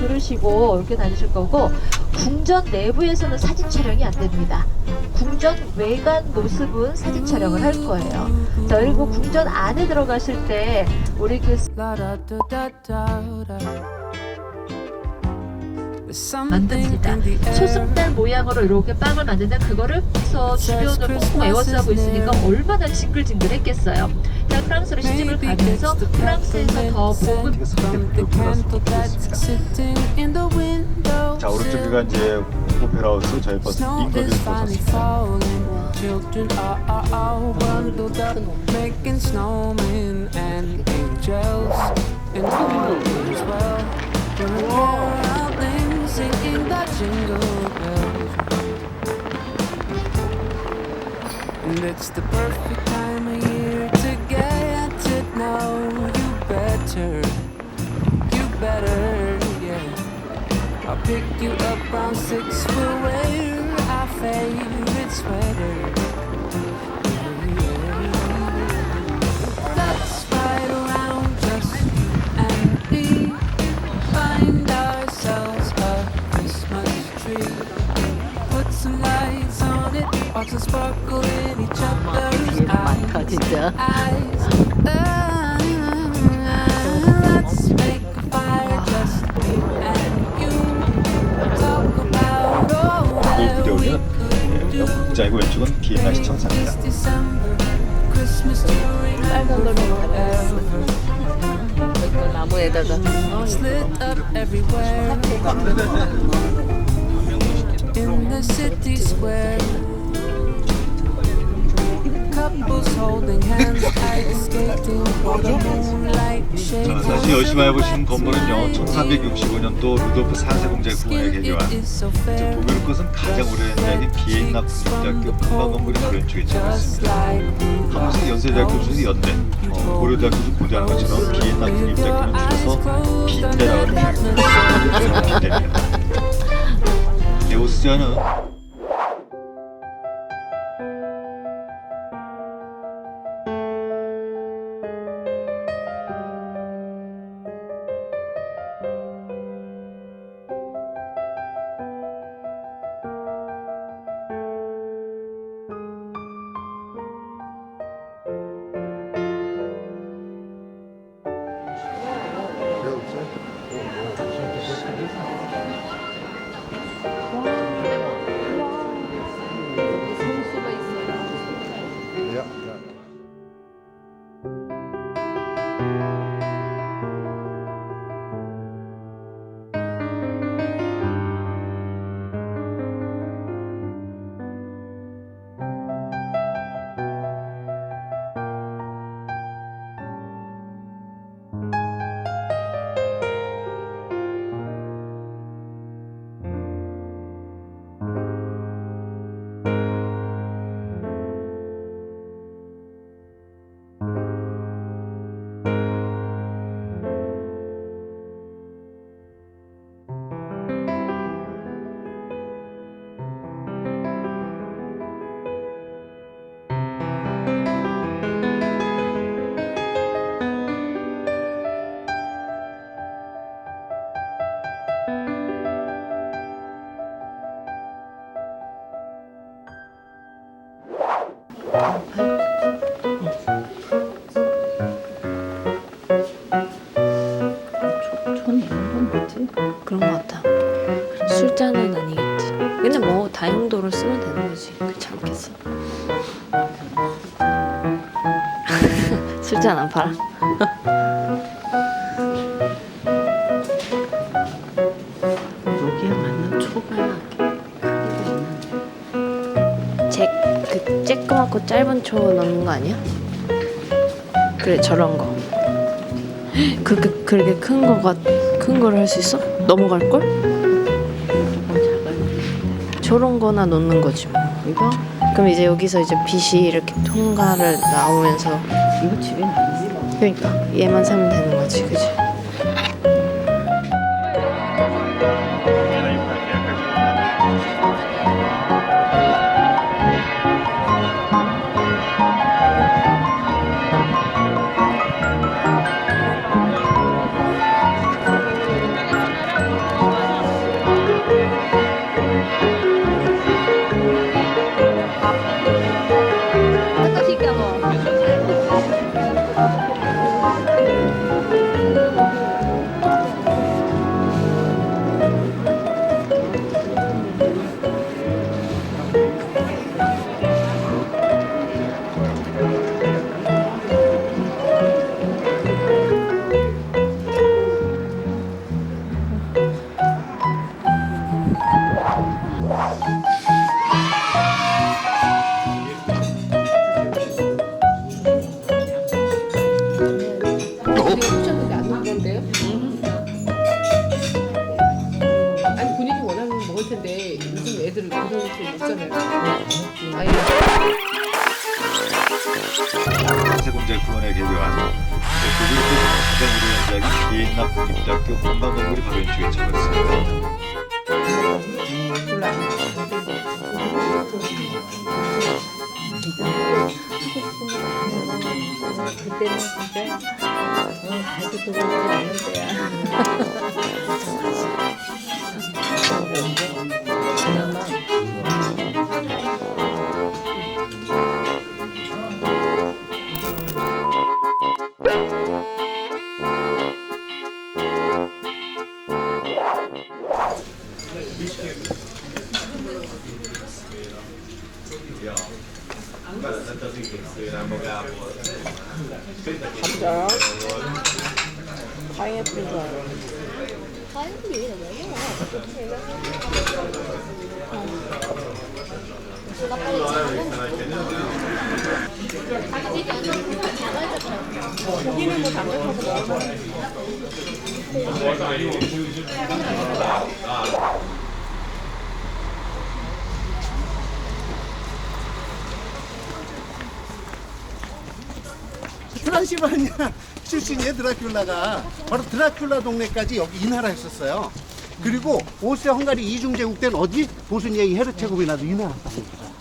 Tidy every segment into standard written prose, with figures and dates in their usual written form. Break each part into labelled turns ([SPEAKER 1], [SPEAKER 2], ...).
[SPEAKER 1] 들으시고 이렇게 다니실 거고, 궁전 내부에서는 사진 촬영이 안 됩니다. 궁전 외관 모습은 사진 촬영을 할 거예요. 자, 그리고 궁전 안에 들어가실 때 우리 그 만듭니다. 소승달 모양으로 이렇게 빵을 만드는데, 그거를 해서 주변을 꽁꽁 에워싸고 있으니까 얼마나 징글징글했겠어요. 자, 프랑스로 시집을 가면서 프랑스에서 더 고급.
[SPEAKER 2] 자, 오른쪽이가 이제 오페라 하우스, 저희 버스 인거리에서 섰습니다.
[SPEAKER 3] Children are all bundled up, making snowmen and angels and moon as well. We're caroling, singing the jingle bells, and it's the perfect time of year to get to know you better, yeah. I'll pick you up around 6, we'll wear our favorite sweater. Let's ride around just and we find ourselves a Christmas tree. Put some lights on it, watch them sparkle in each other's eyes. Let's make a fire just me and you. Talk about all that we could do.
[SPEAKER 2] 국자이고 왼쪽은 비엔나 시청사입니다.
[SPEAKER 3] this December. Christmas to remember forever.
[SPEAKER 1] 나무에다가
[SPEAKER 3] It's lit up everywhere in the city square. Couples holding hands, ice skating for the moonlight shades.
[SPEAKER 2] 다시 열심히 해보신 건물은요, 1465년도 루돌프 4세 공작의 후원에 개교한 보면 것은 가장 오래된 대학인 비엔나 국립대학교 문화 건물이 바로 왼쪽에 지어 있습니다. 한국식 연세대학교 중에서 연대, 고려대학교 중 고대하는 것처럼 비엔나 국립대학교는 줄여서 빈대라고 하는 빈대입니다. 네오스자는
[SPEAKER 4] 그런 것 같아. 술잔은 아니겠지. 근데 뭐 다용도로 쓰면 되는 거지. 그렇지 않겠어? 술잔 안 팔아?
[SPEAKER 5] 여기에 맞는 초가
[SPEAKER 4] 그 쬐끄맣고 짧은 초 넣는 거 아니야? 그래, 저런 거. 그렇게 큰 거를 할 수 있어? 넘어갈 걸? 저런 거나 넣는 거지 뭐.
[SPEAKER 5] 이거
[SPEAKER 4] 그럼 이제 여기서 이제 빛이 이렇게 통과를 나오면서,
[SPEAKER 5] 이거 집에 나지.
[SPEAKER 4] 그러니까 얘만 사면 되는 거지, 그지?
[SPEAKER 2] 4세 공작부원에 개교한 독일에서 가장 오래 연장인 비엔나 국립대학교 관광 건물이 바로 왼쪽에 적어 있습니다.
[SPEAKER 5] 그때는 진짜 다시 돌아오지 않을 때야.
[SPEAKER 6] 트란실바니아 출신이에요. 드라큘라가 바로 드라큘라 동네까지 여기 이 나라 했었어요. 그리고 오스트리아 헝가리 이중제국 때는 어디? 보스니아의 헤르체고비나도 이 나라 땅이었어요.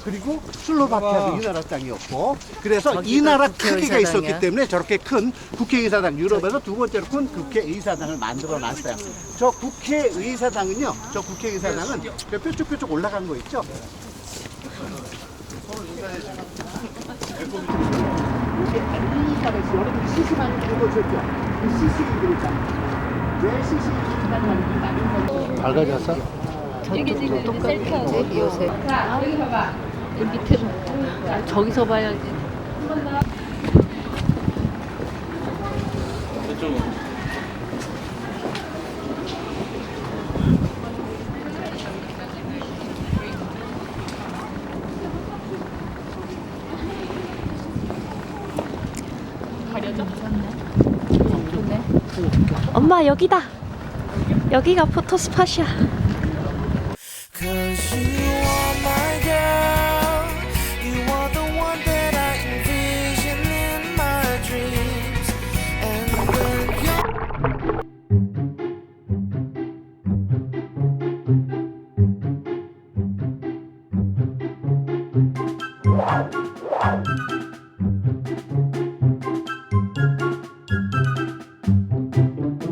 [SPEAKER 6] 그리고 슬로바키아도 이 나라 땅이었고, 그래서 이 나라 크기가 있었기 때문에 저렇게 큰 국회의사당, 유럽에서 두 번째로 큰 국회의사당을 만들어 놨어요. 저 국회의사당은요, 저 국회의사당은 저 뾰족뾰족 올라간 거 있죠? 이게 A사가 있어요. 여러분이 CC 많이 들어보셨죠? 이 CC 있잖아요. 왜 CC 있다는 밝아졌어?
[SPEAKER 1] 이게 지금 셀카지 요새. 여기 봐봐. 이 밑에 저기서 봐야지.
[SPEAKER 4] 엄마 여기다. 여기가 포토 스팟이야.